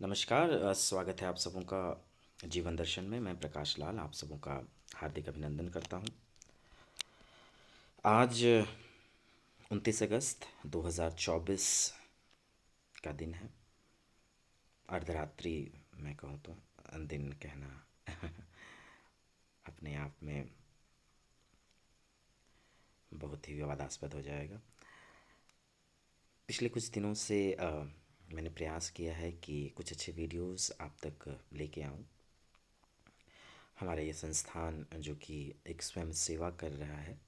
नमस्कार। स्वागत है आप सबों का जीवन दर्शन में। मैं प्रकाश लाल आप सबों का हार्दिक अभिनंदन करता हूं। आज 29 अगस्त 2024 का दिन है। अर्धरात्रि मैं कहूँ तो दिन कहना अपने आप में बहुत ही विवादास्पद हो जाएगा। पिछले कुछ दिनों से मैंने प्रयास किया है कि कुछ अच्छे वीडियोस आप तक लेके आऊं। हमारा ये संस्थान जो कि एक स्वयं सेवा कर रहा है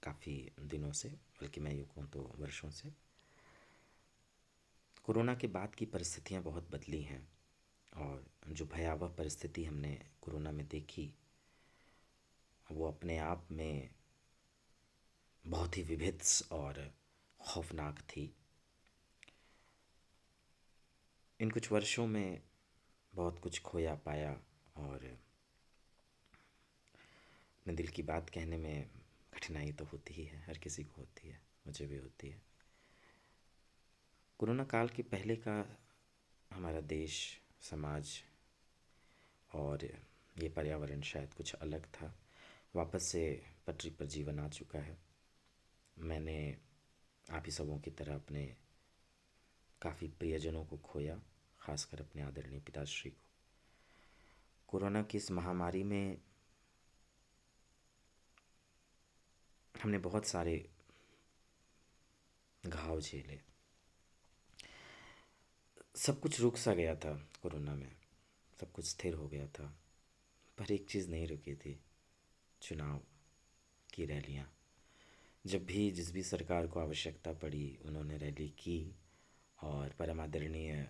काफ़ी दिनों से, बल्कि मैं यूँ कहूँ तो वर्षों से। कोरोना के बाद की परिस्थितियाँ बहुत बदली हैं और जो भयावह परिस्थिति हमने कोरोना में देखी वो अपने आप में बहुत ही विभत्स और खौफनाक थी। इन कुछ वर्षों में बहुत कुछ खोया पाया और अपने दिल की बात कहने में कठिनाई तो होती ही है, हर किसी को होती है, मुझे भी होती है। कोरोना काल के पहले का हमारा देश, समाज और ये पर्यावरण शायद कुछ अलग था। वापस से पटरी पर जीवन आ चुका है। मैंने आप ही सबों की तरह अपने काफ़ी प्रियजनों को खोया, खासकर अपने आदरणीय पिताश्री को। कोरोना की इस महामारी में हमने बहुत सारे घाव झेले। सब कुछ रुक सा गया था कोरोना में, सब कुछ स्थिर हो गया था, पर एक चीज़ नहीं रुकी थी, चुनाव की रैलियाँ। जब भी जिस भी सरकार को आवश्यकता पड़ी उन्होंने रैली की और परम आदरणीय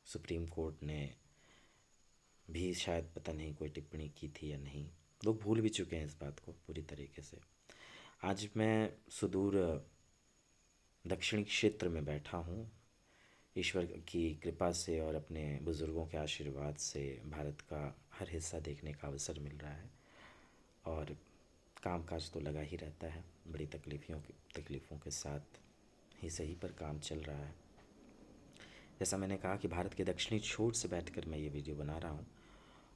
सुप्रीम कोर्ट ने भी शायद पता नहीं कोई टिप्पणी की थी या नहीं। लोग भूल भी चुके हैं इस बात को पूरी तरीके से। आज मैं सुदूर दक्षिणी क्षेत्र में बैठा हूँ। ईश्वर की कृपा से और अपने बुज़ुर्गों के आशीर्वाद से भारत का हर हिस्सा देखने का अवसर मिल रहा है और कामकाज तो लगा ही रहता है। बड़ी तकलीफ़ों के साथ ही सही, पर काम चल रहा है। जैसा मैंने कहा कि भारत के दक्षिणी छोर से बैठकर मैं ये वीडियो बना रहा हूँ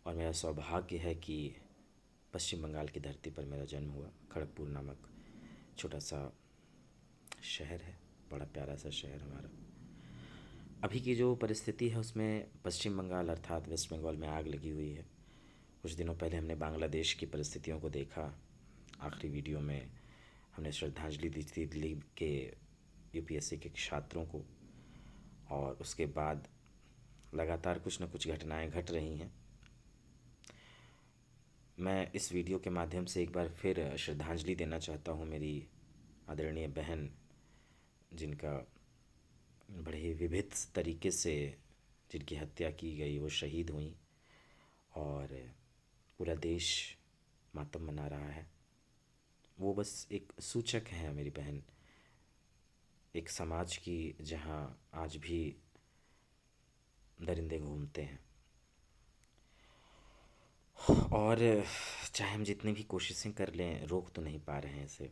और मेरा सौभाग्य है कि पश्चिम बंगाल की धरती पर मेरा जन्म हुआ। खड़गपुर नामक छोटा सा शहर है, बड़ा प्यारा सा शहर हमारा। अभी की जो परिस्थिति है उसमें पश्चिम बंगाल अर्थात वेस्ट बंगाल में आग लगी हुई है। कुछ दिनों पहले हमने बांग्लादेश की परिस्थितियों को देखा। आखिरी वीडियो में हमने श्रद्धांजलि दी थी दिल्ली के यूपीएससी के छात्रों को, और उसके बाद लगातार कुछ न कुछ घटनाएं घट रही हैं। मैं इस वीडियो के माध्यम से एक बार फिर श्रद्धांजलि देना चाहता हूँ मेरी आदरणीय बहन, जिनका बड़े ही विभिन्न तरीके से जिनकी हत्या की गई, वो शहीद हुई और पूरा देश मातम मना रहा है। वो बस एक सूचक है मेरी बहन, एक समाज की जहाँ आज भी दरिंदे घूमते हैं और चाहे हम जितनी भी कोशिशें कर लें रोक तो नहीं पा रहे हैं इसे।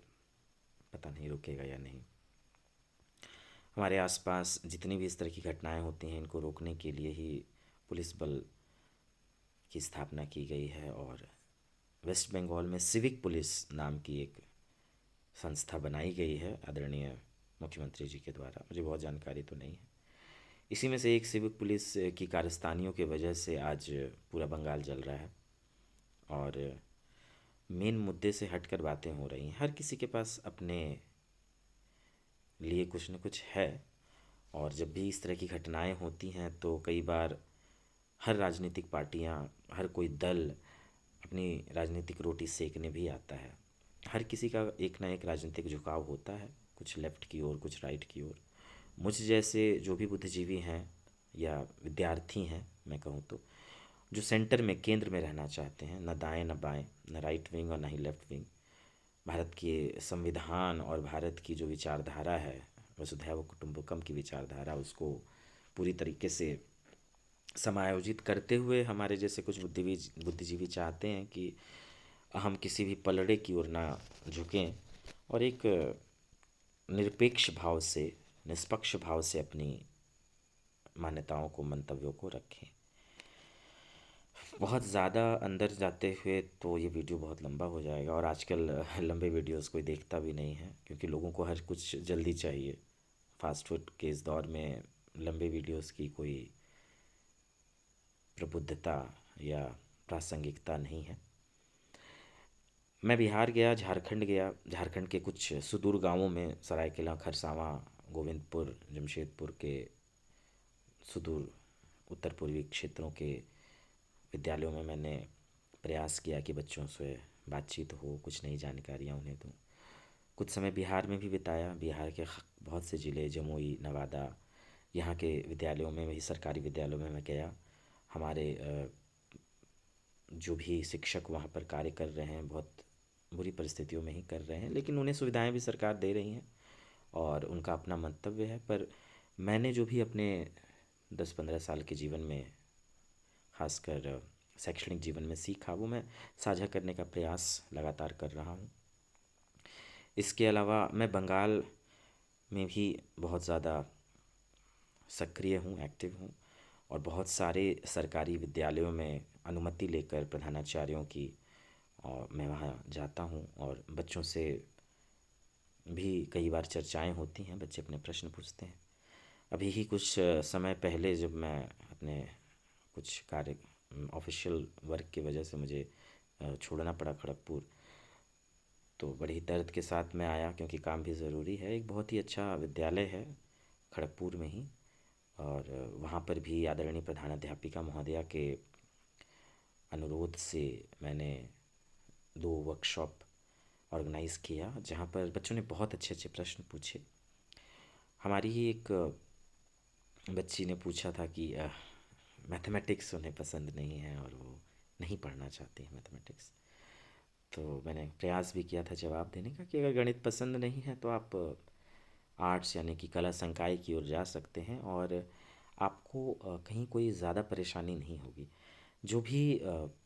पता नहीं रुकेगा या नहीं। हमारे आसपास जितनी भी इस तरह की घटनाएं होती हैं, इनको रोकने के लिए ही पुलिस बल की स्थापना की गई है और वेस्ट बंगाल में सिविक पुलिस नाम की एक संस्था बनाई गई है आदरणीय मुख्यमंत्री जी के द्वारा। मुझे बहुत जानकारी तो नहीं है। इसी में से एक सिविक पुलिस की कारस्तानियों की वजह से आज पूरा बंगाल जल रहा है और मेन मुद्दे से हटकर बातें हो रही हैं। हर किसी के पास अपने लिए कुछ न कुछ है और जब भी इस तरह की घटनाएं होती हैं तो कई बार हर राजनीतिक पार्टियां, हर कोई दल अपनी राजनीतिक रोटी सेकने भी आता है। हर किसी का एक ना एक राजनीतिक झुकाव होता है, कुछ लेफ़्ट की ओर, कुछ राइट की ओर। मुझ जैसे जो भी बुद्धिजीवी हैं या विद्यार्थी हैं, मैं कहूँ तो, जो सेंटर में, केंद्र में रहना चाहते हैं, न दाएं न बाएं, न राइट विंग और न ही लेफ़्ट विंग, भारत के संविधान और भारत की जो विचारधारा है, वसुधैव कुटुम्बकम की विचारधारा, उसको पूरी तरीके से समायोजित करते हुए हमारे जैसे कुछ बुद्धिजीवी चाहते हैं कि हम किसी भी पलड़े की ओर ना झुकें और एक निरपेक्ष भाव से, निष्पक्ष भाव से अपनी मान्यताओं को, मंतव्यों को रखें। बहुत ज़्यादा अंदर जाते हुए तो ये वीडियो बहुत लंबा हो जाएगा, और आजकल लंबे वीडियोस कोई देखता भी नहीं है, क्योंकि लोगों को हर कुछ जल्दी चाहिए। फास्ट फूड के इस दौर में लंबे वीडियोस की कोई प्रबुद्धता या प्रासंगिकता नहीं है। मैं बिहार गया, झारखंड गया। झारखंड के कुछ सुदूर गांवों में, सरायकेला, खरसावां, गोविंदपुर, जमशेदपुर के सुदूर उत्तर पूर्वी क्षेत्रों के विद्यालयों में मैंने प्रयास किया कि बच्चों से बातचीत हो, कुछ नई जानकारियाँ उन्हें दूँ। कुछ समय बिहार में भी बिताया। बिहार के बहुत से ज़िले, जमुई, नवादा, यहाँ के विद्यालयों में, वही सरकारी विद्यालयों में मैं गया। हमारे जो भी शिक्षक वहाँ पर कार्य कर रहे हैं, बहुत बुरी परिस्थितियों में ही कर रहे हैं, लेकिन उन्हें सुविधाएं भी सरकार दे रही हैं और उनका अपना मंतव्य है। पर मैंने जो भी अपने 10-15 साल के जीवन में, खासकर शैक्षणिक जीवन में सीखा, वो मैं साझा करने का प्रयास लगातार कर रहा हूँ। इसके अलावा मैं बंगाल में भी बहुत ज़्यादा सक्रिय हूँ, एक्टिव हूँ, और बहुत सारे सरकारी विद्यालयों में अनुमति लेकर प्रधानाचार्यों की, और मैं वहाँ जाता हूँ और बच्चों से भी कई बार चर्चाएं होती हैं, बच्चे अपने प्रश्न पूछते हैं। अभी ही कुछ समय पहले जब मैं अपने कुछ कार्य, ऑफिशियल वर्क की वजह से मुझे छोड़ना पड़ा खड़गपुर, तो बड़ी दर्द के साथ मैं आया, क्योंकि काम भी ज़रूरी है। एक बहुत ही अच्छा विद्यालय है खड़गपुर में ही, और वहाँ पर भी आदरणीय प्रधानाध्यापिका महोदया के अनुरोध से मैंने 2 वर्कशॉप ऑर्गेनाइज़ किया, जहाँ पर बच्चों ने बहुत अच्छे अच्छे प्रश्न पूछे। हमारी ही एक बच्ची ने पूछा था कि मैथमेटिक्स उन्हें पसंद नहीं है और वो नहीं पढ़ना चाहती है मैथमेटिक्स। तो मैंने प्रयास भी किया था जवाब देने का कि अगर गणित पसंद नहीं है तो आप आर्ट्स यानी कि कला संकाय की ओर जा सकते हैं, और आपको कहीं कोई ज़्यादा परेशानी नहीं होगी। जो भी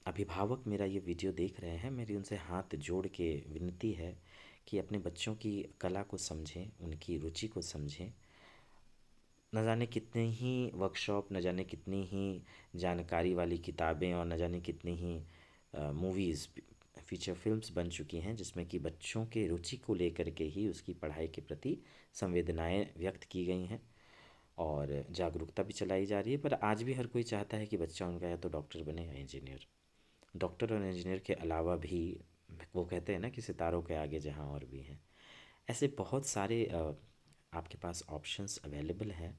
अभिभावक मेरा ये वीडियो देख रहे हैं, मेरी उनसे हाथ जोड़ के विनती है कि अपने बच्चों की कला को समझें, उनकी रुचि को समझें। न जाने कितने ही वर्कशॉप, न जाने कितनी ही जानकारी वाली किताबें, और न जाने कितनी ही मूवीज़, फीचर फिल्म्स बन चुकी हैं, जिसमें कि बच्चों के रुचि को लेकर के ही उसकी पढ़ाई के प्रति संवेदनाएं व्यक्त की गई हैं और जागरूकता भी चलाई जा रही है। पर आज भी हर कोई चाहता है कि बच्चा उनका या तो डॉक्टर बने या इंजीनियर। डॉक्टर और इंजीनियर के अलावा भी, वो कहते हैं ना कि सितारों के आगे जहाँ और भी हैं, ऐसे बहुत सारे आपके पास ऑप्शंस अवेलेबल हैं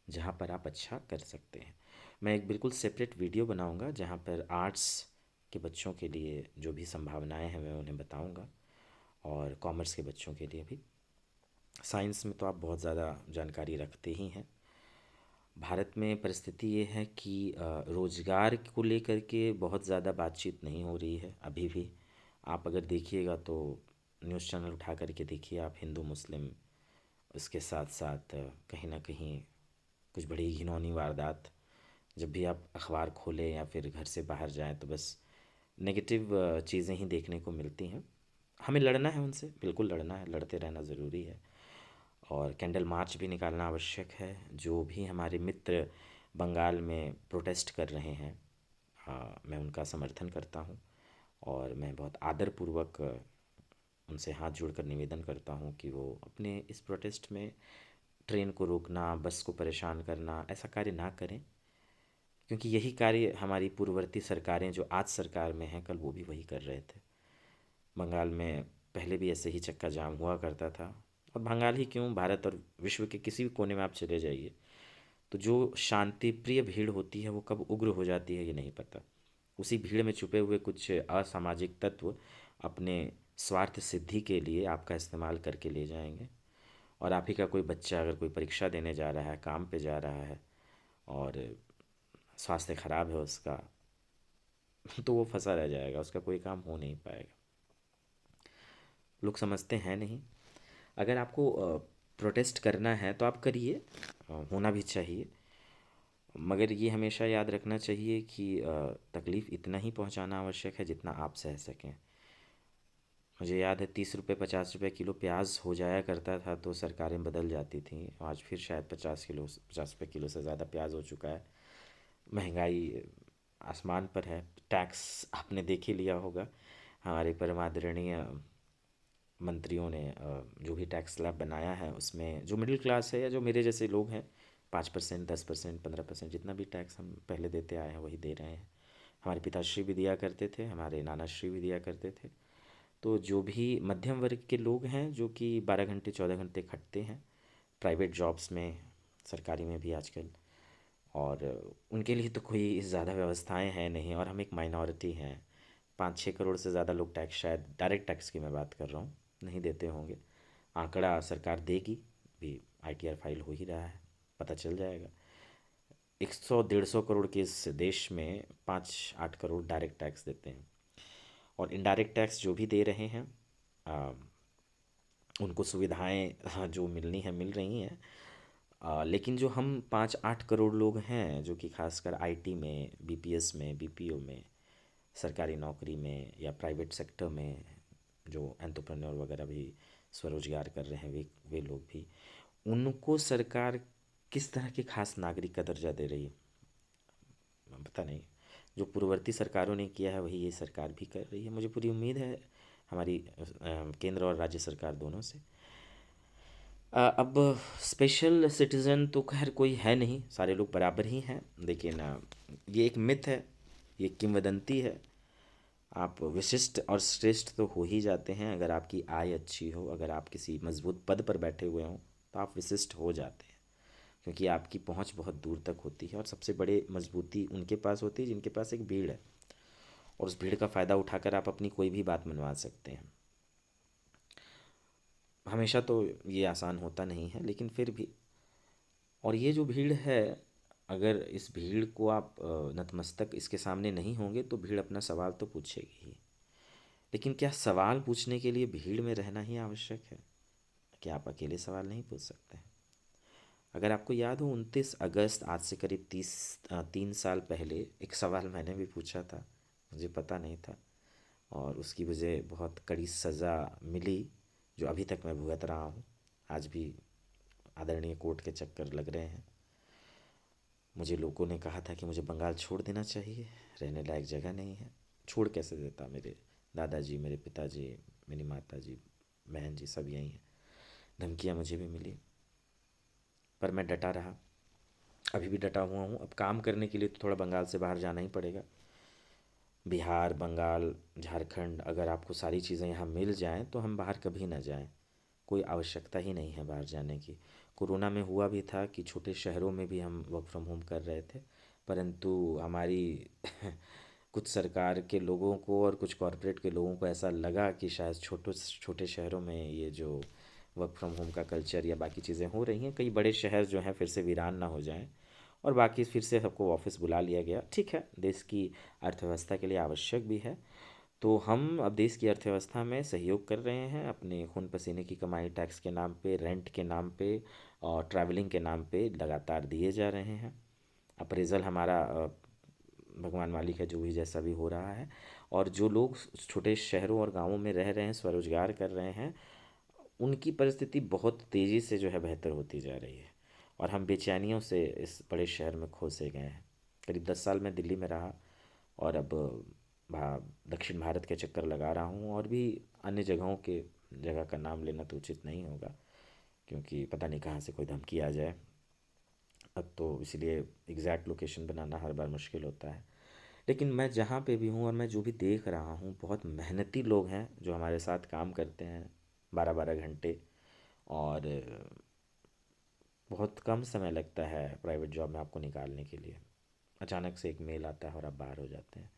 जहाँ पर आप अच्छा कर सकते हैं। मैं एक बिल्कुल सेपरेट वीडियो बनाऊंगा जहाँ पर आर्ट्स के बच्चों के लिए जो भी संभावनाएं हैं मैं उन्हें बताऊंगा, और कॉमर्स के बच्चों के लिए भी। साइंस में तो आप बहुत ज़्यादा जानकारी रखते ही हैं। भारत में परिस्थिति ये है कि रोज़गार को लेकर के बहुत ज़्यादा बातचीत नहीं हो रही है अभी भी। आप अगर देखिएगा तो न्यूज़ चैनल उठा करके देखिए आप, हिंदू मुस्लिम, उसके साथ साथ कहीं ना कहीं कुछ बड़ी घिनौनी वारदात। जब भी आप अखबार खोलें या फिर घर से बाहर जाएं तो बस नेगेटिव चीज़ें ही देखने को मिलती हैं। हमें लड़ना है उनसे, बिल्कुल लड़ना है, लड़ते रहना ज़रूरी है, और कैंडल मार्च भी निकालना आवश्यक है। जो भी हमारे मित्र बंगाल में प्रोटेस्ट कर रहे हैं, मैं उनका समर्थन करता हूँ, और मैं बहुत आदरपूर्वक उनसे हाथ जोड़कर निवेदन करता हूँ कि वो अपने इस प्रोटेस्ट में ट्रेन को रोकना, बस को परेशान करना, ऐसा कार्य ना करें, क्योंकि यही कार्य हमारी पूर्ववर्ती सरकारें जो आज सरकार में हैं, कल वो भी वही कर रहे थे। बंगाल में पहले भी ऐसे ही चक्का जाम हुआ करता था, और बंगाल ही क्यों, भारत और विश्व के किसी भी कोने में आप चले जाइए, तो जो शांति प्रिय भीड़ होती है वो कब उग्र हो जाती है ये नहीं पता। उसी भीड़ में छुपे हुए कुछ असामाजिक तत्व अपने स्वार्थ सिद्धि के लिए आपका इस्तेमाल करके ले जाएंगे, और आप ही का कोई बच्चा अगर कोई परीक्षा देने जा रहा है, काम पे जा रहा है, और स्वास्थ्य खराब है उसका, तो वो फंसा रह जाएगा, उसका कोई काम हो नहीं पाएगा। लोग समझते हैं नहीं। अगर आपको प्रोटेस्ट करना है तो आप करिए, होना भी चाहिए, मगर ये हमेशा याद रखना चाहिए कि तकलीफ़ इतना ही पहुंचाना आवश्यक है जितना आप सह सकें। मुझे याद है 30 रुपये 50 रुपये किलो प्याज हो जाया करता था, तो सरकारें बदल जाती थी। आज फिर शायद 50 रुपये किलो से ज़्यादा प्याज हो चुका है। महंगाई आसमान पर है। टैक्स आपने देख ही लिया होगा, हमारे परम आदरणीय मंत्रियों ने जो भी टैक्स स्लैब बनाया है, उसमें जो मिडिल क्लास है या जो मेरे जैसे लोग हैं, 5%, 10%, 15%, जितना भी टैक्स हम पहले देते आए हैं वही दे रहे हैं। हमारे पिताश्री भी दिया करते थे, हमारे नानाश्री भी दिया करते थे। तो जो भी मध्यम वर्ग के लोग हैं, जो कि 12 घंटे 14 घंटे खटते हैं प्राइवेट जॉब्स में, सरकारी में भी आजकल, और उनके लिए तो कोई ज़्यादा व्यवस्थाएं हैं नहीं, और हम एक माइनॉरिटी हैं। 5-6 करोड़ से ज़्यादा लोग टैक्स, शायद डायरेक्ट टैक्स की मैं बात कर रहा हूँ, नहीं देते होंगे। आंकड़ा सरकार देगी भी, आईटीआर फाइल हो ही रहा है, पता चल जाएगा। 100-150 करोड़ के इस देश में 5-8 करोड़ डायरेक्ट टैक्स देते हैं, और इनडायरेक्ट टैक्स जो भी दे रहे हैं, आ, उनको सुविधाएं जो मिलनी है मिल रही हैं। लेकिन जो हम 5-8 करोड़ लोग हैं, जो कि खासकर आईटी में, बीपीएस में, बीपीओ में, सरकारी नौकरी में या प्राइवेट सेक्टर में, जो एंटरप्रेन्योर वगैरह भी स्वरोजगार कर रहे हैं, वे लोग भी, उनको सरकार किस तरह के खास नागरिक का दर्जा दे रही है पता नहीं। जो पूर्ववर्ती सरकारों ने किया है वही ये सरकार भी कर रही है। मुझे पूरी उम्मीद है हमारी केंद्र और राज्य सरकार दोनों से। अब स्पेशल सिटीज़न तो खैर कोई है नहीं, सारे लोग बराबर ही हैं। लेकिन ये एक मिथ है, ये किंवदंती है। आप विशिष्ट और श्रेष्ठ तो हो ही जाते हैं अगर आपकी आय अच्छी हो, अगर आप किसी मजबूत पद पर बैठे हुए हों, तो आप विशिष्ट हो जाते हैं, क्योंकि आपकी पहुंच बहुत दूर तक होती है। और सबसे बड़े मजबूती उनके पास होती है जिनके पास एक भीड़ है, और उस भीड़ का फ़ायदा उठाकर आप अपनी कोई भी बात मनवा सकते हैं। हमेशा तो ये आसान होता नहीं है, लेकिन फिर भी। और ये जो भीड़ है, अगर इस भीड़ को आप नतमस्तक इसके सामने नहीं होंगे, तो भीड़ अपना सवाल तो पूछेगी ही। लेकिन क्या सवाल पूछने के लिए भीड़ में रहना ही आवश्यक है? क्या आप अकेले सवाल नहीं पूछ सकते हैं? अगर आपको याद हो, 29 अगस्त, आज से करीब 3 साल पहले, एक सवाल मैंने भी पूछा था, मुझे पता नहीं था, और उसकी मुझे बहुत कड़ी सज़ा मिली, जो अभी तक मैं भुगत रहा हूँ। आज भी आदरणीय कोर्ट के चक्कर लग रहे हैं। मुझे लोगों ने कहा था कि मुझे बंगाल छोड़ देना चाहिए, रहने लायक जगह नहीं है। छोड़ कैसे देता? मेरे दादाजी, मेरे पिताजी, मेरी माताजी, बहन जी सब यहीं हैं। धमकियाँ मुझे भी मिली, पर मैं डटा रहा, अभी भी डटा हुआ हूँ। अब काम करने के लिए तो थोड़ा बंगाल से बाहर जाना ही पड़ेगा। बिहार, बंगाल, झारखंड, अगर आपको सारी चीज़ें यहाँ मिल जाएं तो हम बाहर कभी ना जाएं। कोई आवश्यकता ही नहीं है बाहर जाने की। कोरोना में हुआ भी था कि छोटे शहरों में भी हम वर्क फ्रॉम होम कर रहे थे, परंतु हमारी कुछ सरकार के लोगों को और कुछ कॉरपोरेट के लोगों को ऐसा लगा कि शायद छोटे छोटे शहरों में ये जो वर्क फ्रॉम होम का कल्चर या बाकी चीज़ें हो रही हैं, कई बड़े शहर जो हैं फिर से वीरान ना हो जाएं, और बाकी फिर से सबको ऑफिस बुला लिया गया। ठीक है, देश की अर्थव्यवस्था के लिए आवश्यक भी है। तो हम अब देश की अर्थव्यवस्था में सहयोग कर रहे हैं, अपने खून पसीने की कमाई टैक्स के नाम पे, रेंट के नाम पे और ट्रैवलिंग के नाम पे लगातार दिए जा रहे हैं। अप्रेज़ल हमारा भगवान मालिक है, जो भी जैसा भी हो रहा है। और जो लोग छोटे शहरों और गांवों में रह रहे हैं, स्वरोजगार कर रहे हैं, उनकी परिस्थिति बहुत तेज़ी से जो है बेहतर होती जा रही है, और हम बेचैनियों से इस बड़े शहर में खोसे गए हैं। करीब 10 साल मैं दिल्ली में रहा, और अब दक्षिण भारत के चक्कर लगा रहा हूँ, और भी अन्य जगहों के, जगह का नाम लेना तो उचित नहीं होगा, क्योंकि पता नहीं कहाँ से कोई धमकी आ जाए। अब तो इसलिए एग्जैक्ट लोकेशन बनाना हर बार मुश्किल होता है। लेकिन मैं जहाँ पे भी हूँ और मैं जो भी देख रहा हूँ, बहुत मेहनती लोग हैं जो हमारे साथ काम करते हैं 12-12 घंटे, और बहुत कम समय लगता है प्राइवेट जॉब में आपको निकालने के लिए। अचानक से एक मेल आता है और आप बाहर हो जाते हैं,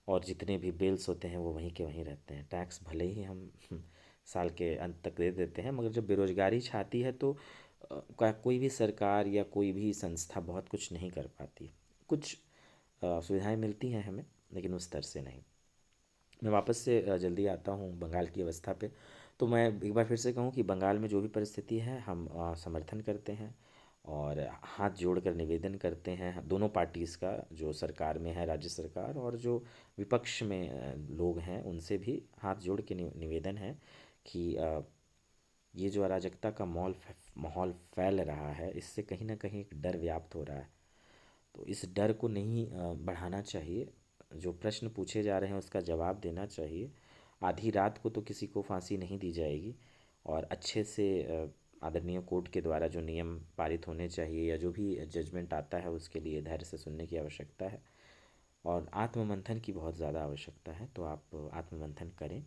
और जितने भी बिल्स होते हैं वो वहीं के वहीं रहते हैं। टैक्स भले ही हम साल के अंत तक दे देते हैं, मगर जब बेरोजगारी छाती है तो कोई भी सरकार या कोई भी संस्था बहुत कुछ नहीं कर पाती। कुछ सुविधाएं मिलती हैं हमें, लेकिन उस स्तर से नहीं। मैं वापस से जल्दी आता हूँ बंगाल की अवस्था पे। तो मैं एक बार फिर से कहूँ कि बंगाल में जो भी परिस्थिति है, हम समर्थन करते हैं, और हाथ जोड़कर निवेदन करते हैं दोनों पार्टीज़ का, जो सरकार में है राज्य सरकार और जो विपक्ष में लोग हैं, उनसे भी हाथ जोड़ के निवेदन है कि ये जो अराजकता का माहौल फैल रहा है, इससे कहीं ना कहीं एक डर व्याप्त हो रहा है। तो इस डर को नहीं बढ़ाना चाहिए। जो प्रश्न पूछे जा रहे हैं उसका जवाब देना चाहिए। आधी रात को तो किसी को फांसी नहीं दी जाएगी, और अच्छे से आदरणीय कोर्ट के द्वारा जो नियम पारित होने चाहिए या जो भी जजमेंट आता है उसके लिए धैर्य से सुनने की आवश्यकता है, और आत्ममंथन की बहुत ज़्यादा आवश्यकता है। तो आप आत्ममंथन करें,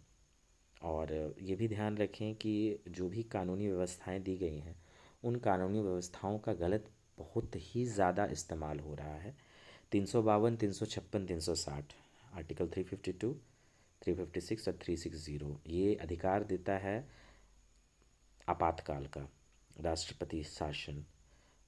और ये भी ध्यान रखें कि जो भी कानूनी व्यवस्थाएं दी गई हैं, उन कानूनी व्यवस्थाओं का गलत बहुत ही ज़्यादा इस्तेमाल हो रहा है। 352, 356, 360, आर्टिकल 352, 356 और 360 ये अधिकार देता है आपातकाल का, राष्ट्रपति शासन।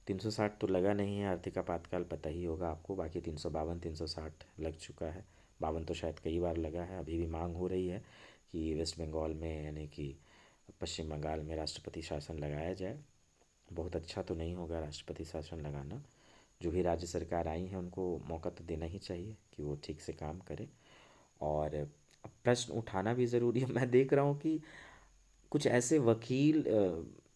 360 तो लगा नहीं है, आर्थिक आपातकाल पता ही होगा आपको। बाकी 352, 360 लग चुका है। 52 तो शायद कई बार लगा है। अभी भी मांग हो रही है कि वेस्ट बंगाल में, यानी कि पश्चिम बंगाल में राष्ट्रपति शासन लगाया जाए। बहुत अच्छा तो नहीं होगा राष्ट्रपति शासन लगाना। जो भी राज्य सरकार आई है उनको मौका तो देना ही चाहिए कि वो ठीक से काम करें, और प्रश्न उठाना भी ज़रूरी है। मैं देख रहा हूँ कि कुछ ऐसे वकील,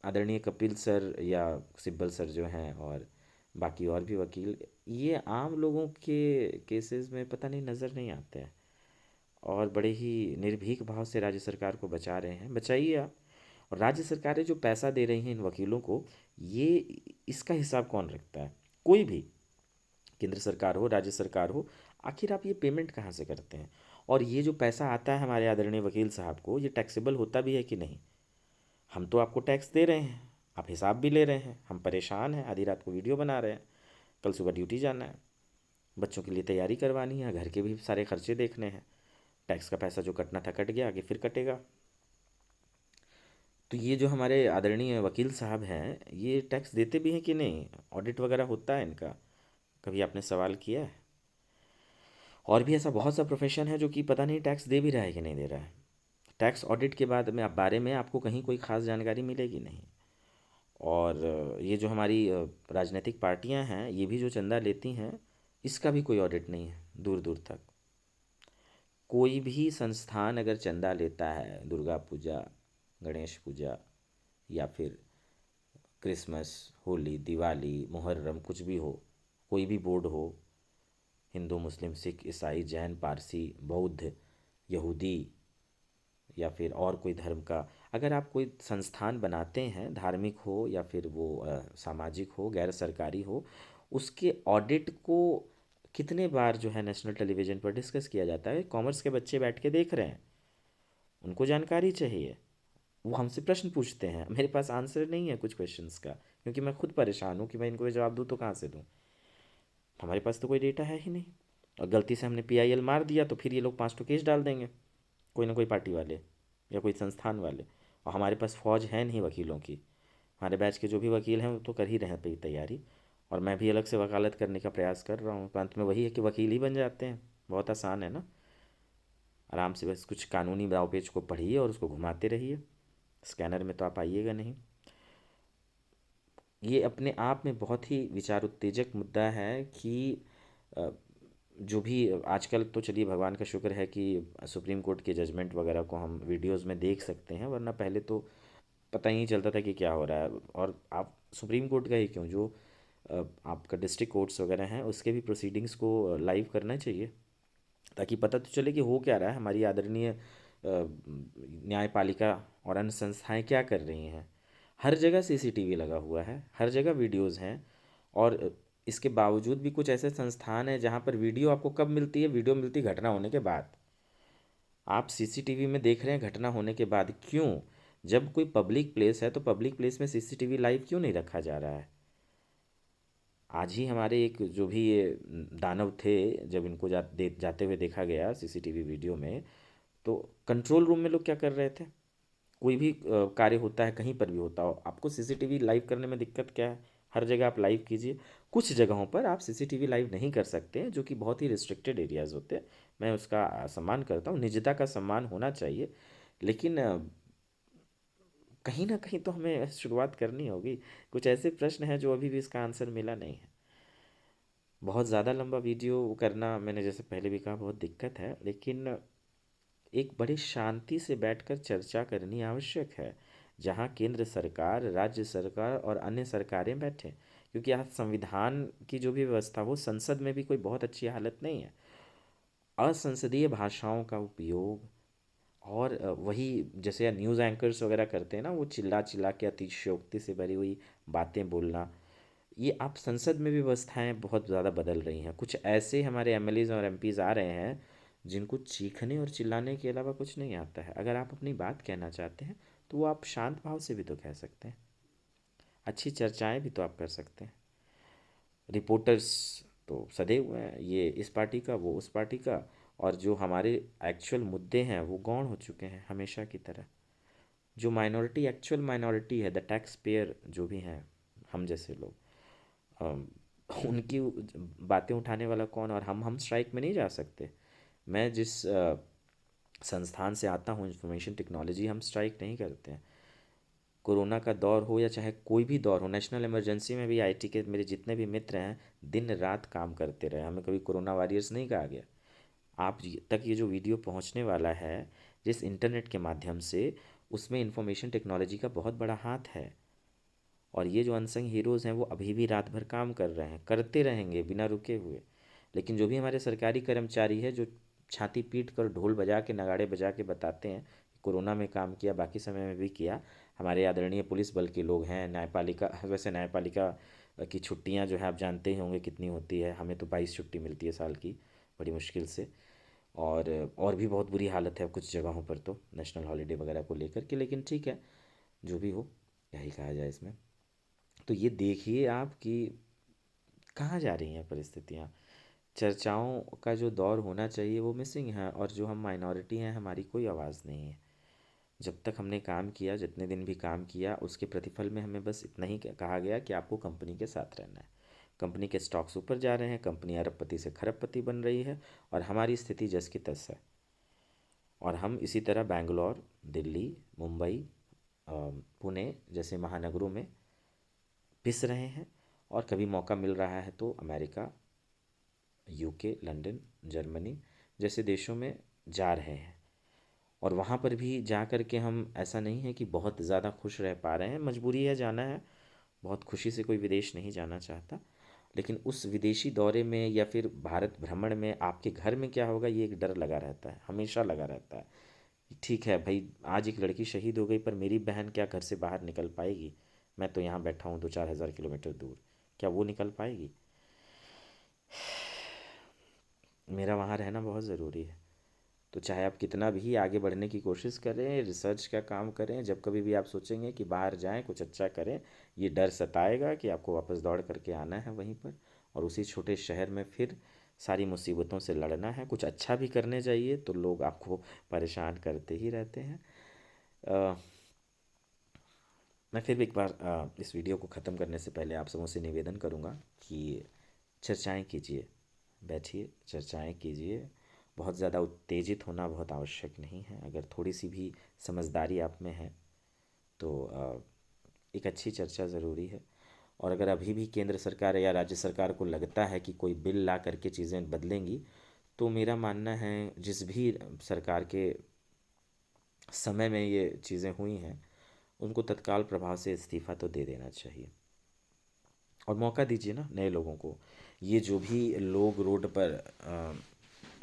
आदरणीय कपिल सर या सिब्बल सर जो हैं, और बाकी और भी वकील, ये आम लोगों के केसेस में पता नहीं नज़र नहीं आते हैं, और बड़े ही निर्भीक भाव से राज्य सरकार को बचा रहे हैं। बचाइए आप। और राज्य सरकारें जो पैसा दे रही हैं इन वकीलों को, ये इसका हिसाब कौन रखता है? कोई भी, केंद्र सरकार हो राज्य सरकार हो, आखिर आप ये पेमेंट कहाँ से करते हैं? और ये जो पैसा आता है हमारे आदरणीय वकील साहब को, ये टैक्सेबल होता भी है कि नहीं? हम तो आपको टैक्स दे रहे हैं, आप हिसाब भी ले रहे हैं, हम परेशान हैं, आधी रात को वीडियो बना रहे हैं, कल सुबह ड्यूटी जाना है, बच्चों के लिए तैयारी करवानी है, घर के भी सारे खर्चे देखने हैं। टैक्स का पैसा जो कटना था कट गया, आगे फिर कटेगा। तो ये जो हमारे आदरणीय वकील साहब हैं, ये टैक्स देते भी हैं कि नहीं? ऑडिट वगैरह होता है इनका? कभी आपने सवाल किया है? और भी ऐसा बहुत सा प्रोफेशन है जो कि पता नहीं टैक्स दे भी रहा है कि नहीं दे रहा है। टैक्स ऑडिट के बाद में आप बारे में आपको कहीं कोई ख़ास जानकारी मिलेगी नहीं। और ये जो हमारी राजनीतिक पार्टियां हैं, ये भी जो चंदा लेती हैं, इसका भी कोई ऑडिट नहीं है दूर दूर तक। कोई भी संस्थान अगर चंदा लेता है, दुर्गा पूजा, गणेश पूजा, या फिर क्रिसमस, होली, दिवाली, मुहर्रम, कुछ भी हो, कोई भी बोर्ड हो, हिंदू, मुस्लिम, सिख, ईसाई, जैन, पारसी, बौद्ध, यहूदी, या फिर और कोई धर्म का, अगर आप कोई संस्थान बनाते हैं, धार्मिक हो या फिर वो सामाजिक हो, गैर सरकारी हो, उसके ऑडिट को कितने बार जो है नेशनल टेलीविज़न पर डिस्कस किया जाता है। कॉमर्स के बच्चे बैठ के देख रहे हैं, उनको जानकारी चाहिए, वो हमसे प्रश्न पूछते हैं। मेरे पास आंसर नहीं है कुछ क्वेश्चंस का, क्योंकि मैं खुद परेशान हूँ कि मैं इनको जवाब दूँ तो कहाँ से दूँ। हमारे पास तो कोई डेटा है ही नहीं, और गलती से हमने PIL मार दिया तो फिर ये लोग 5 केस डाल देंगे, कोई ना कोई पार्टी वाले या कोई संस्थान वाले। और हमारे पास फौज है नहीं वकीलों की। हमारे बैच के जो भी वकील हैं वो तो कर ही रहे हैं पे तैयारी, और मैं भी अलग से वकालत करने का प्रयास कर रहा हूँ। तो अंत में वही है कि वकील ही बन जाते हैं। बहुत आसान है ना, आराम से बस कुछ कानूनी दाव पेच को पढ़िए और उसको घुमाते रहिए। स्कैनर में तो आप आइएगा नहीं। ये अपने आप में बहुत ही विचार उत्तेजक मुद्दा है कि अ, जो भी आजकल, तो चलिए भगवान का शुक्र है कि सुप्रीम कोर्ट के जजमेंट वगैरह को हम वीडियोस में देख सकते हैं, वरना पहले तो पता ही नहीं चलता था कि क्या हो रहा है। और आप सुप्रीम कोर्ट का ही क्यों, जो आपका डिस्ट्रिक्ट कोर्ट्स वगैरह हैं, उसके भी प्रोसीडिंग्स को लाइव करना चाहिए, ताकि पता तो चले कि हो क्या रहा है। हमारी आदरणीय न्यायपालिका और अन्य संस्थाएं क्या कर रही हैं। हर जगह CCTV लगा हुआ है, हर जगह वीडियोज़ हैं, और इसके बावजूद भी कुछ ऐसे संस्थान हैं जहाँ पर वीडियो आपको कब मिलती है? वीडियो मिलती है घटना होने के बाद। आप CCTV में देख रहे हैं घटना होने के बाद, क्यों? जब कोई पब्लिक प्लेस है तो पब्लिक प्लेस में CCTV लाइव क्यों नहीं रखा जा रहा है? आज ही हमारे एक जो भी ये दानव थे, जब इनको जाते हुए देखा गया CCTV वीडियो में, तो कंट्रोल रूम में लोग क्या कर रहे थे? कोई भी कार्य होता है, कहीं पर भी होता हो, आपको CCTV लाइव करने में दिक्कत क्या है? हर जगह आप लाइव कीजिए। कुछ जगहों पर आप CCTV लाइव नहीं कर सकते हैं, जो कि बहुत ही रिस्ट्रिक्टेड एरियाज़ होते हैं। मैं उसका सम्मान करता हूँ, निजता का सम्मान होना चाहिए। लेकिन कहीं ना कहीं तो हमें शुरुआत करनी होगी। कुछ ऐसे प्रश्न हैं जो अभी भी इसका आंसर मिला नहीं है। बहुत ज़्यादा लंबा वीडियो करना, मैंने जैसे पहले भी कहा, बहुत दिक्कत है, लेकिन एक बड़ी शांति से बैठकर चर्चा करनी आवश्यक है, जहाँ केंद्र सरकार, राज्य सरकार और अन्य सरकारें बैठें। क्योंकि आज संविधान की जो भी व्यवस्था, वो संसद में भी कोई बहुत अच्छी हालत नहीं है। असंसदीय भाषाओं का उपयोग, और वही जैसे न्यूज़ एंकर्स वगैरह करते हैं ना, वो चिल्ला चिल्ला के अतिशयोक्ति से भरी हुई बातें बोलना, ये आप संसद में भी व्यवस्थाएं बहुत ज़्यादा बदल रही हैं। कुछ ऐसे हमारे एमएलएज और एमपीज आ रहे हैं जिनको चीखने और चिल्लाने के अलावा कुछ नहीं आता है। अगर आप अपनी बात कहना चाहते हैं तो वो आप शांत भाव से भी तो कह सकते हैं, अच्छी चर्चाएं भी तो आप कर सकते हैं। रिपोर्टर्स तो सधे हुए हैं, ये इस पार्टी का, वो उस पार्टी का, और जो हमारे एक्चुअल मुद्दे हैं वो गौण हो चुके हैं हमेशा की तरह। जो माइनॉरिटी, एक्चुअल माइनॉरिटी है, द टैक्स पेयर जो भी हैं, हम जैसे लोग, अम, उनकी बातें उठाने वाला कौन? और हम स्ट्राइक में नहीं जा सकते। मैं जिस संस्थान से आता हूँ, इंफॉर्मेशन टेक्नोलॉजी, हम स्ट्राइक नहीं करते हैं। कोरोना का दौर हो या चाहे कोई भी दौर हो, नेशनल इमरजेंसी में भी आईटी के मेरे जितने भी मित्र हैं दिन रात काम करते रहे, हमें कभी कोरोना वॉरियर्स नहीं कहा गया। आप तक ये जो वीडियो पहुंचने वाला है जिस इंटरनेट के माध्यम से, उसमें इंफॉर्मेशन टेक्नोलॉजी का बहुत बड़ा हाथ है। और ये जो अनसंग हीरोज़ हैं वो अभी भी रात भर काम कर रहे हैं, करते रहेंगे बिना रुके हुए। लेकिन जो भी हमारे सरकारी कर्मचारी है, जो छाती पीट कर ढोल बजा के, नगाड़े बजा के बताते हैं कि कोरोना में काम किया, बाकी समय में भी किया, हमारे आदरणीय पुलिस बल के लोग हैं। न्यायपालिका, वैसे न्यायपालिका की छुट्टियां जो है आप जानते ही होंगे कितनी होती है, हमें तो 22 छुट्टी मिलती है साल की, बड़ी मुश्किल से। और भी बहुत बुरी हालत है कुछ जगहों पर तो नेशनल हॉलीडे वगैरह को लेकर के, लेकिन ठीक है, जो भी हो, क्या ही कहा जाए इसमें। तो ये देखिए आप कि कहाँ जा रही हैं परिस्थितियाँ। चर्चाओं का जो दौर होना चाहिए वो मिसिंग है, और जो हम माइनॉरिटी हैं, हमारी कोई आवाज़ नहीं है। जब तक हमने काम किया, जितने दिन भी काम किया, उसके प्रतिफल में हमें बस इतना ही कहा गया कि आपको कंपनी के साथ रहना है। कंपनी के स्टॉक्स ऊपर जा रहे हैं, कंपनी अरबपति से खरबपति बन रही है, और हमारी स्थिति जस की तस है। और हम इसी तरह बैंगलोर, दिल्ली, मुंबई, पुणे जैसे महानगरों में पिस रहे हैं, और कभी मौका मिल रहा है तो अमेरिका, यूके, लंदन, जर्मनी जैसे देशों में जा रहे हैं। और वहाँ पर भी जा कर के हम, ऐसा नहीं है कि बहुत ज़्यादा खुश रह पा रहे हैं, मजबूरी है, जाना है। बहुत खुशी से कोई विदेश नहीं जाना चाहता, लेकिन उस विदेशी दौरे में या फिर भारत भ्रमण में आपके घर में क्या होगा, ये एक डर लगा रहता है, हमेशा लगा रहता है। ठीक है भाई, आज एक लड़की शहीद हो गई, पर मेरी बहन क्या घर से बाहर निकल पाएगी? मैं तो यहाँ बैठा हूँ 2-4 हज़ार किलोमीटर दूर, क्या वो निकल पाएगी? मेरा वहाँ रहना बहुत ज़रूरी है। तो चाहे आप कितना भी आगे बढ़ने की कोशिश करें, रिसर्च का काम करें, जब कभी भी आप सोचेंगे कि बाहर जाएं, कुछ अच्छा करें, ये डर सताएगा कि आपको वापस दौड़ करके आना है वहीं पर, और उसी छोटे शहर में फिर सारी मुसीबतों से लड़ना है। कुछ अच्छा भी करने जाइए तो लोग आपको परेशान करते ही रहते हैं। अ, मैं फिर भी एक बार इस वीडियो को ख़त्म करने से पहले आप सबों से निवेदन करूँगा कि चर्चाएं कीजिए, बैठिए, चर्चाएं कीजिए। बहुत ज़्यादा उत्तेजित होना बहुत आवश्यक नहीं है। अगर थोड़ी सी भी समझदारी आप में है तो एक अच्छी चर्चा ज़रूरी है। और अगर अभी भी केंद्र सरकार या राज्य सरकार को लगता है कि कोई बिल ला करके चीज़ें बदलेंगी, तो मेरा मानना है जिस भी सरकार के समय में ये चीज़ें हुई हैं, उनको तत्काल प्रभाव से इस्तीफ़ा तो दे देना चाहिए, और मौका दीजिए ना नए लोगों को। ये जो भी लोग रोड पर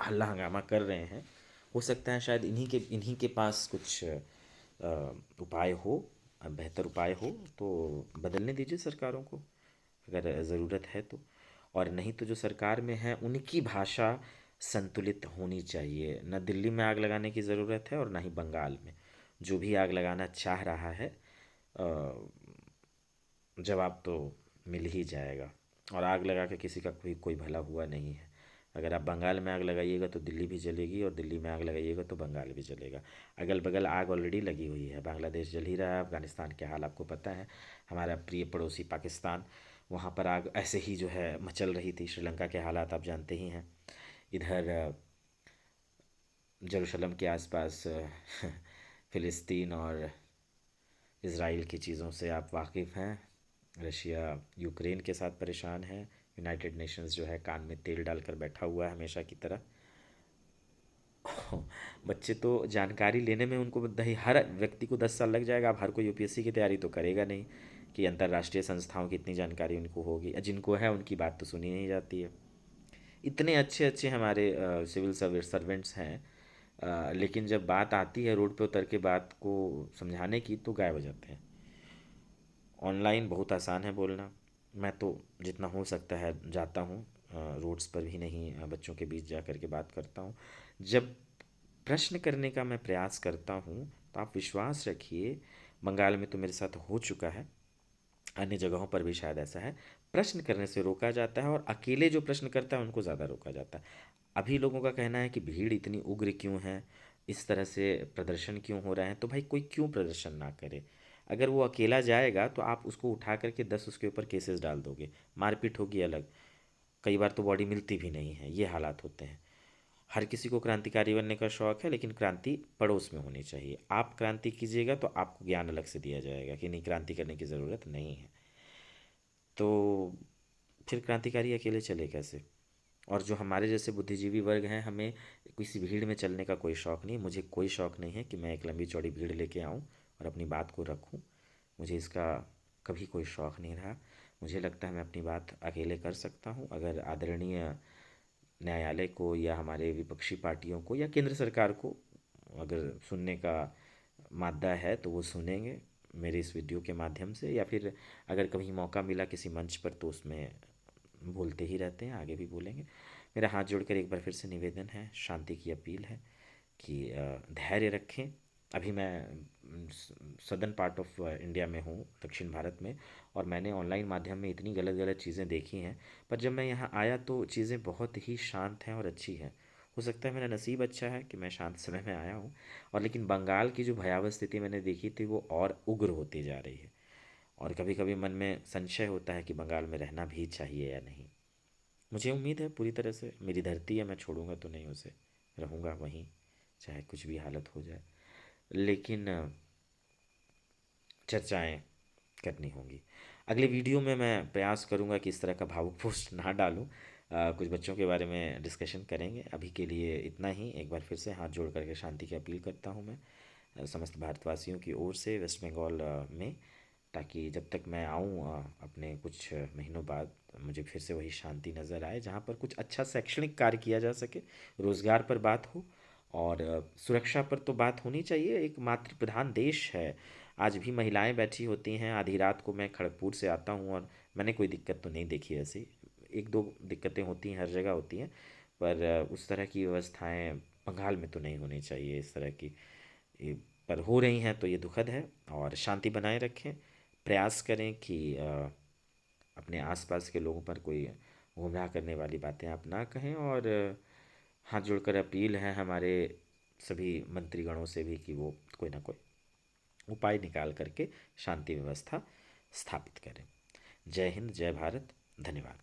हल्ला हंगामा कर रहे हैं, हो सकता है शायद इन्हीं के पास कुछ उपाय हो, बेहतर उपाय हो, तो बदलने दीजिए सरकारों को अगर ज़रूरत है तो। और नहीं तो जो सरकार में है उनकी भाषा संतुलित होनी चाहिए। न दिल्ली में आग लगाने की ज़रूरत है और ना ही बंगाल में। जो भी आग लगाना चाह रहा है, जवाब तो मिल ही जाएगा। और आग लगा के किसी का कोई कोई भला हुआ नहीं है। अगर आप बंगाल में आग लगाइएगा तो दिल्ली भी जलेगी, और दिल्ली में आग लगाइएगा तो बंगाल भी जलेगा। अगल बगल आग ऑलरेडी लगी हुई है, बांग्लादेश जल ही रहा है, अफगानिस्तान के हाल आपको पता है, हमारा प्रिय पड़ोसी पाकिस्तान, वहाँ पर आग ऐसे ही जो है मचल रही थी। श्रीलंका के हालात आप जानते ही हैं। इधर जेरूशलम के आसपास फ़िलिस्तीन और इसराइल की चीज़ों से आप वाकिफ़ हैं। रशिया यूक्रेन के साथ परेशान है। यूनाइटेड नेशंस जो है कान में तेल डालकर बैठा हुआ है हमेशा की तरह। बच्चे तो जानकारी लेने में उनको दही, हर व्यक्ति को 10 साल लग जाएगा। अब हर कोई यूपीएससी की तैयारी तो करेगा नहीं कि अंतर्राष्ट्रीय संस्थाओं की इतनी जानकारी उनको होगी। जिनको है उनकी बात तो सुनी नहीं जाती है। इतने अच्छे अच्छे हमारे सिविल सर्वेंट्स हैं, लेकिन जब बात आती है रोड पे उतर के बात को समझाने की तो गायब हो जाते हैं। ऑनलाइन बहुत आसान है बोलना। मैं तो जितना हो सकता है जाता हूँ, रोड्स पर भी नहीं, बच्चों के बीच जा कर के बात करता हूँ। जब प्रश्न करने का मैं प्रयास करता हूँ तो आप विश्वास रखिए, बंगाल में तो मेरे साथ हो चुका है, अन्य जगहों पर भी शायद ऐसा है, प्रश्न करने से रोका जाता है और अकेले जो प्रश्न करता है उनको ज़्यादा रोका जाता है। अभी लोगों का कहना है कि भीड़ इतनी उग्र क्यों है, इस तरह से प्रदर्शन क्यों हो रहे हैं। तो भाई कोई क्यों प्रदर्शन ना करे। अगर वो अकेला जाएगा तो आप उसको उठा करके 10 उसके ऊपर केसेस डाल दोगे, मारपीट होगी अलग, कई बार तो बॉडी मिलती भी नहीं है, ये हालात होते हैं। हर किसी को क्रांतिकारी बनने का शौक है, लेकिन क्रांति पड़ोस में होनी चाहिए। आप क्रांति कीजिएगा तो आपको ज्ञान अलग से दिया जाएगा कि नहीं, क्रांति करने की ज़रूरत नहीं है। तो फिर क्रांतिकारी अकेले चले कैसे। और जो हमारे जैसे बुद्धिजीवी वर्ग हैं, हमें किसी भीड़ में चलने का कोई शौक़ नहीं। मुझे कोई शौक़ नहीं है कि मैं एक लंबी चौड़ी भीड़ लेके आऊँ और अपनी बात को रखूँ। मुझे इसका कभी कोई शौक़ नहीं रहा। मुझे लगता है मैं अपनी बात अकेले कर सकता हूँ। अगर आदरणीय न्यायालय को या हमारे विपक्षी पार्टियों को या केंद्र सरकार को अगर सुनने का मादा है तो वो सुनेंगे मेरे इस वीडियो के माध्यम से, या फिर अगर कभी मौका मिला किसी मंच पर तो उसमें बोलते ही रहते हैं, आगे भी बोलेंगे। मेरा हाथ जोड़कर एक बार फिर से निवेदन है, शांति की अपील है कि धैर्य रखें। अभी मैं सदर्न पार्ट ऑफ इंडिया में हूँ, दक्षिण भारत में, और मैंने ऑनलाइन माध्यम में इतनी गलत गलत चीज़ें देखी हैं, पर जब मैं यहाँ आया तो चीज़ें बहुत ही शांत हैं और अच्छी हैं। हो सकता है मेरा नसीब अच्छा है कि मैं शांत समय में आया हूँ। और लेकिन बंगाल की जो भयावह स्थिति मैंने देखी थी वो और उग्र होती जा रही है, और कभी कभी मन में संशय होता है कि बंगाल में रहना भी चाहिए या नहीं। मुझे उम्मीद है पूरी तरह से मेरी धरती है, मैं छोड़ूंगा तो नहीं उसे, रहूँगा वहीं चाहे कुछ भी हालत हो जाए। लेकिन चर्चाएं करनी होंगी। अगले वीडियो में मैं प्रयास करूंगा कि इस तरह का भावुक पोस्ट ना डालूं। कुछ बच्चों के बारे में डिस्कशन करेंगे। अभी के लिए इतना ही। एक बार फिर से हाथ जोड़ करके शांति की अपील करता हूं मैं समस्त भारतवासियों की ओर से वेस्ट बंगाल में, ताकि जब तक मैं आऊँ अपने कुछ महीनों बाद, मुझे फिर से वही शांति नज़र आए जहाँ पर कुछ अच्छा शैक्षणिक कार्य किया जा सके, रोज़गार पर बात हो, और सुरक्षा पर तो बात होनी चाहिए। एक मातृ प्रधान देश है, आज भी महिलाएं बैठी होती हैं। आधी रात को मैं खड़गपुर से आता हूँ और मैंने कोई दिक्कत तो नहीं देखी ऐसी। एक दो दिक्कतें होती हैं, हर जगह होती हैं, पर उस तरह की व्यवस्थाएं बंगाल में तो नहीं होनी चाहिए इस तरह की। ये पर हो रही हैं तो ये दुखद है। और शांति बनाए रखें, प्रयास करें कि अपने आसपास के लोगों पर कोई गुमराह करने वाली बातें आप ना कहें। और हाथ जोड़कर अपील है हमारे सभी मंत्रीगणों से भी कि वो कोई ना कोई उपाय निकाल करके शांति व्यवस्था स्थापित करें। जय हिंद, जय भारत, धन्यवाद।